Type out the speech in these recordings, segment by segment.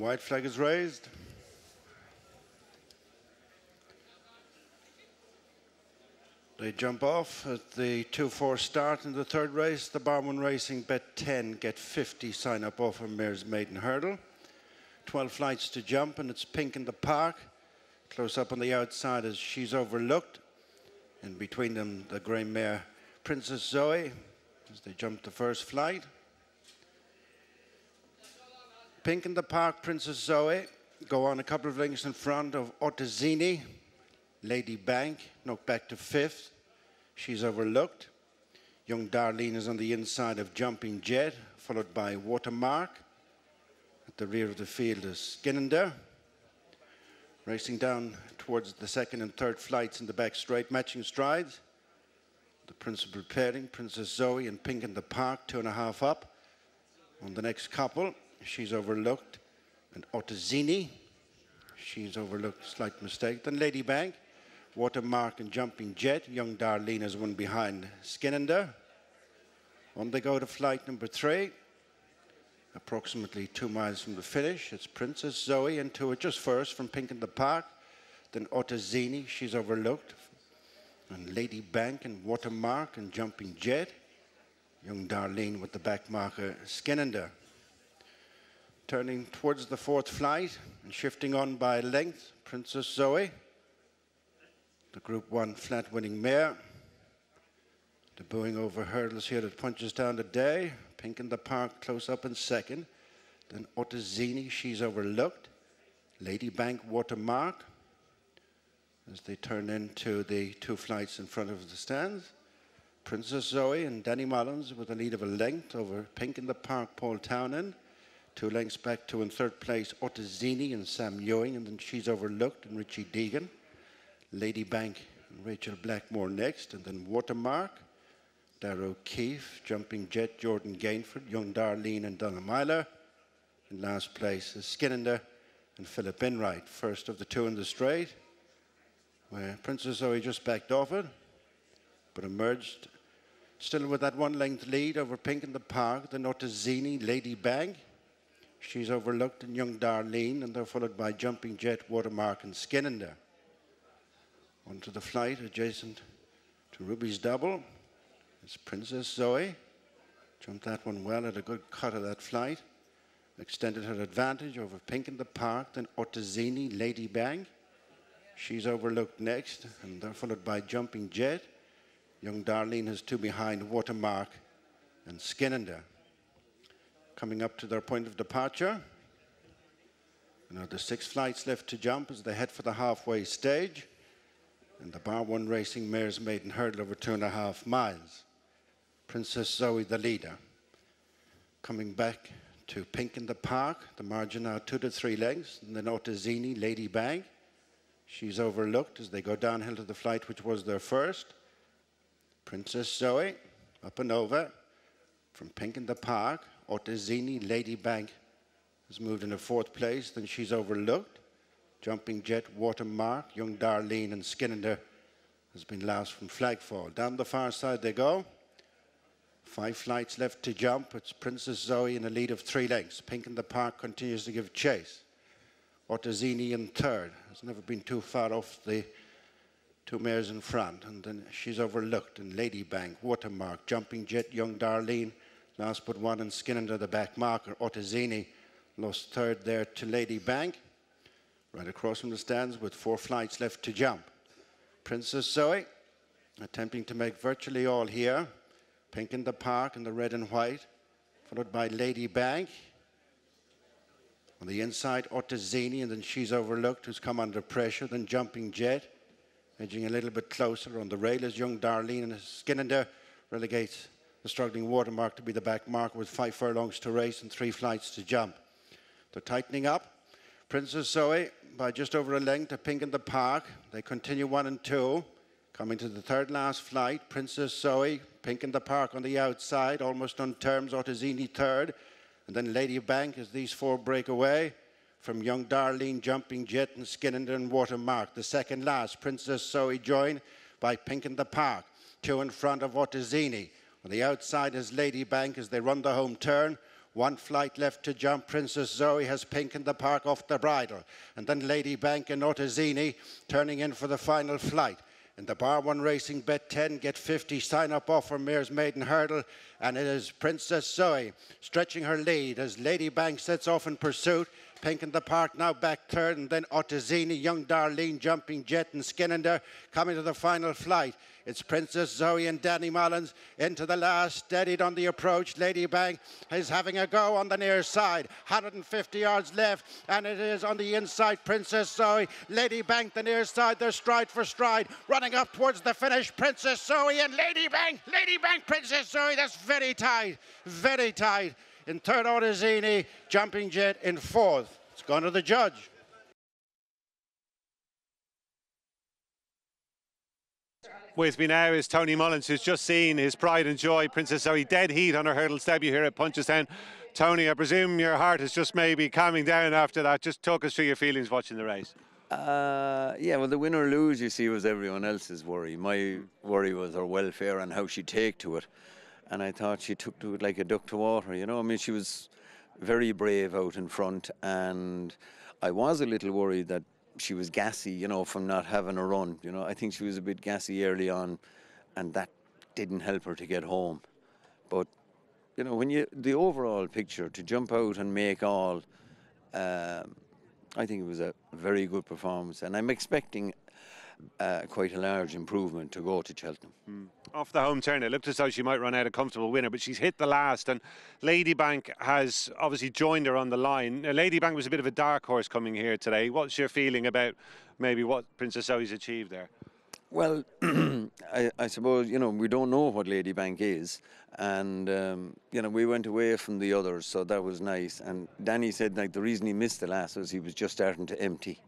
White flag is raised. They jump off at the 2-4 start in the third race. The Barwon Racing bet 10, get 50 sign up offer mare's maiden hurdle. 12 flights to jump, and it's Pink in the Park. Close up on the outside as She's Overlooked. In between them, the grey mare Princess Zoe as they jump the first flight. Pink in the Park, Princess Zoe go on a couple of lengths in front of Ottazini. Lady Bank knocked back to 5th. She's Overlooked. Young Darlene is on the inside of Jumping Jet, followed by Watermark. At the rear of the field is Skinnender. Racing down towards the second and third flights in the back straight, matching strides. The principal pairing, Princess Zoe and Pink in the Park, 2.5 up. On the next couple, She's Overlooked and Ottazini. She's Overlooked, slight mistake. Then Lady Bank, Watermark and Jumping Jet. Young Darlene is one behind Skinnender. On they go to flight number 3. Approximately 2 miles from the finish. It's Princess Zoe into it just first from Pink in the Park. Then Ottazini, She's Overlooked. And Lady Bank and Watermark and Jumping Jet. Young Darlene with the back marker, Skinnender. Turning towards the fourth flight and shifting on by length, Princess Zoe. The Group 1 flat winning mare. Debuting over hurdles here at Punchestown today. Pink in the Park close up in second. Then Ottazini, She's Overlooked. Lady Bank, Watermark. As they turn into the 2 flights in front of the stands. Princess Zoe and Danny Mullins with a lead of a length over Pink in the Park, Paul Townend. 2 lengths back to in third place, Ottazini and Sam Ewing, and then She's Overlooked and Richie Deegan. Lady Bank and Rachel Blackmore next, and then Watermark, Darrow Keefe, Jumping Jet, Jordan Gainford, Young Darlene and Donna Myler. In last place is Skinnender and Philip Enright, first of the 2 in the straight, where Princess Zoe just backed off it, but emerged still with that 1 length lead over Pink in the Park, then Ottazini, Lady Bank. She's Overlooked and Young Darlene, and they're followed by Jumping Jet, Watermark and Skinnender. Onto the flight adjacent to Ruby's double. It's Princess Zoe. Jumped that one well, had a good cut of that flight. Extended her advantage over Pink in the Park, then Ottazini, Lady Bank. She's Overlooked next, and they're followed by Jumping Jet. Young Darlene has 2 behind, Watermark and Skinnender. Coming up to their point of departure. Another 6 flights left to jump as they head for the halfway stage. And the Barwon Racing mare's maiden hurdle over 2.5 miles. Princess Zoe the leader. Coming back to Pink in the Park. The margin now 2 to 3 lengths. And then Ottazini, Lady Bank. She's Overlooked as they go downhill to the flight which was their first. Princess Zoe up and over from Pink in the Park. Ottazini, Lady Bank has moved into 4th place. Then She's Overlooked. Jumping Jet, Watermark, Young Darlene and Skinnender has been last from Flagfall. Down the far side they go. 5 flights left to jump. It's Princess Zoe in a lead of 3 lengths. Pink in the Park continues to give chase. Ottazini in third. Has never been too far off the 2 mares in front. And then She's Overlooked and Lady Bank, Watermark, Jumping Jet, Young Darlene. Last but 1 and Skinnender the back marker. Ottazini lost third there to Lady Bank. Right across from the stands with 4 flights left to jump. Princess Zoe attempting to make virtually all here. Pink in the Park in the red and white, followed by Lady Bank. On the inside, Ottazini, and then She's Overlooked, who's come under pressure. Then Jumping Jet, edging a little bit closer. On the rail is Young Darlene, and Skinnender relegates the struggling Watermark to be the back marker with 5 furlongs to race and 3 flights to jump. They're tightening up. Princess Zoe by just over a length to Pink in the Park. They continue 1 and 2. Coming to the 3rd last flight, Princess Zoe, Pink in the Park on the outside, almost on terms, Ottazini 3rd. And then Lady Bank as these 4 break away from Young Darlene, Jumping Jet and Skinnender and Watermark. The 2nd last, Princess Zoe joined by Pink in the Park. 2 in front of Ottazini. On the outside is Lady Bank as they run the home turn. One flight left to jump. Princess Zoe has pink in the park off the bridle. And then Lady Bank and Ottesini turning in for the final flight. In the Bar 1 Racing, bet 10, get 50, sign-up offer, Mare's Maiden Hurdle. And it is Princess Zoe stretching her lead as Lady Bank sets off in pursuit. Pink in the park now back third, and then Ottesini, Young Darlene, Jumping Jet and Skinnander coming to the final flight. It's Princess Zoe and Danny Mullins into the last, steadied on the approach. Lady Bank is having a go on the near side. 150 yards left, and it is on the inside. Princess Zoe, Lady Bank, the near side. They're stride for stride, running up towards the finish. Princess Zoe and Lady Bank, Princess Zoe. That's very tight, very tight. In third, Ottesini, Jumping Jet in fourth. It's gone to the judge. With me now is Tony Mullins, who's just seen his pride and joy, Princess Zoe, dead heat on her hurdles debut here at Punchestown. Tony, I presume your heart is just maybe calming down after that. Just talk us through your feelings watching the race. Yeah, well, the win or lose, you see, was everyone else's worry. My worry was her welfare and how she'd take to it. And I thought she took to it like a duck to water, you know. I mean, she was very brave out in front, and I was a little worried that she was gassy, you know, from not having a run. You know, I think she was a bit gassy early on, and that didn't help her to get home. But, you know, the overall picture, to jump out and make all, I think it was a very good performance, and I'm expecting quite a large improvement to go to Cheltenham. Off the home turn, it looked as though she might run out a comfortable winner, but she's hit the last, and Ladybank has obviously joined her on the line. Now, Ladybank was a bit of a dark horse coming here today. What's your feeling about maybe what Princess Zoe's achieved there? Well, I suppose, you know, we don't know what Ladybank is, and, you know, we went away from the others, so that was nice. And Danny said, like, the reason he missed the last was he was just starting to empty.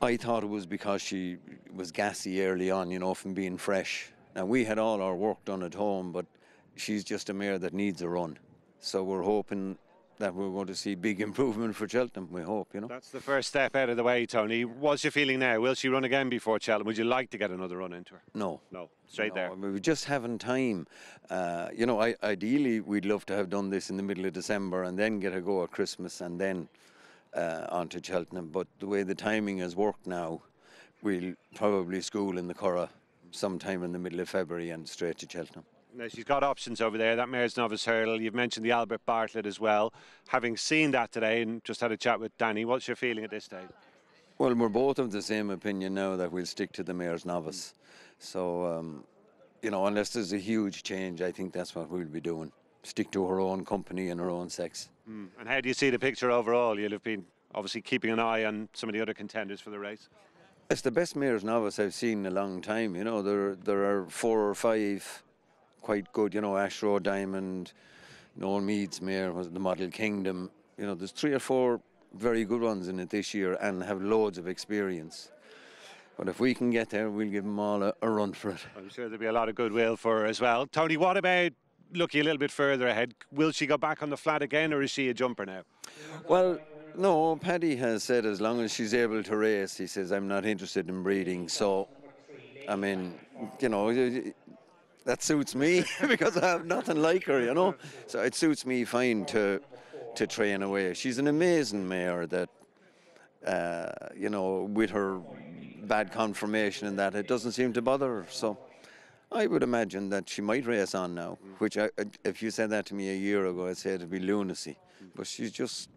I thought it was because she was gassy early on, you know, from being fresh. Now, we had all our work done at home, but she's just a mare that needs a run. So we're hoping that we're going to see big improvement for Cheltenham, we hope, you know. That's the first step out of the way, Tony. What's your feeling now? Will she run again before Cheltenham? Would you like to get another run into her? No. No, straight there. I mean, we just haven't time. You know, ideally, we'd love to have done this in the middle of December and then get a go at Christmas and then on to Cheltenham. But the way the timing has worked now, we'll probably school in the Curragh sometime in the middle of February and straight to Cheltenham. Now, she's got options over there. That mare's Novice Hurdle. You've mentioned the Albert Bartlett as well. Having seen that today and just had a chat with Danny, what's your feeling at this stage? Well, we're both of the same opinion now that we'll stick to the mare's Novice. So, you know, unless there's a huge change, I think that's what we'll be doing. Stick to her own company and her own sex. And how do you see the picture overall? You'll have been obviously keeping an eye on some of the other contenders for the race. It's the best mare's Novice I've seen in a long time. You know, there are 4 or 5 quite good, you know, Ashrow Diamond, Noel Mead's mare, was the Model Kingdom. You know, there's 3 or 4 very good ones in it this year and have loads of experience. But if we can get there, we'll give them all a run for it. I'm sure there'll be a lot of goodwill for her as well. Tony, what about looking a little bit further ahead? Will she go back on the flat again, or is she a jumper now? Well, no, Paddy has said as long as she's able to race, he says, I'm not interested in breeding. So, I mean, you know, that suits me because I have nothing like her, you know. So it suits me fine to train away. She's an amazing mare that, you know, with her bad conformation and that, it doesn't seem to bother her. So I would imagine that she might race on now, which if you said that to me a year ago, I'd say it'd be lunacy. But she's just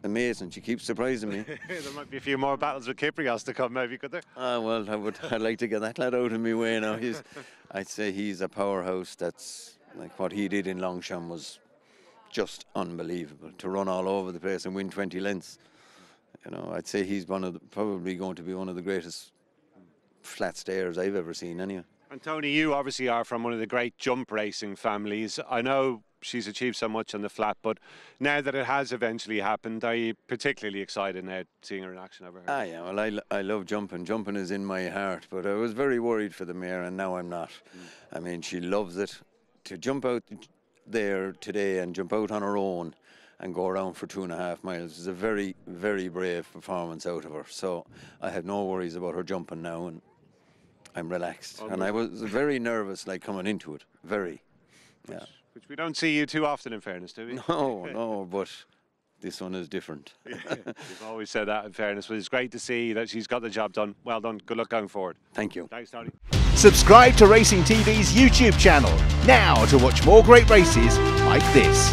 amazing. She keeps surprising me. There might be a few more battles with Kyprios to come, maybe, could there? Well, I'd like to get that lad out of my way now. I'd say he's a powerhouse. That's like what he did in Longchamp was just unbelievable. To run all over the place and win 20 lengths. You know, I'd say he's probably going to be one of the greatest flat stayers I've ever seen anyway. And Tony, you obviously are from one of the great jump racing families. I know she's achieved so much on the flat, but now that it has eventually happened, are you particularly excited now seeing her in action over here? Yeah, well, I love jumping. Jumping is in my heart, but I was very worried for the mare, and now I'm not. I mean, she loves it. To jump out there today and jump out on her own and go around for 2.5 miles is a very, very brave performance out of her. So I have no worries about her jumping now, and I'm relaxed. And I was very nervous, like, coming into it. Very. Yeah. Which we don't see you too often, in fairness, do we? No, no, but this one is different. You've always said that, in fairness, but it's great to see that she's got the job done. Well done. Good luck going forward. Thank you. Thanks, Tony. Subscribe to Racing TV's YouTube channel now to watch more great races like this.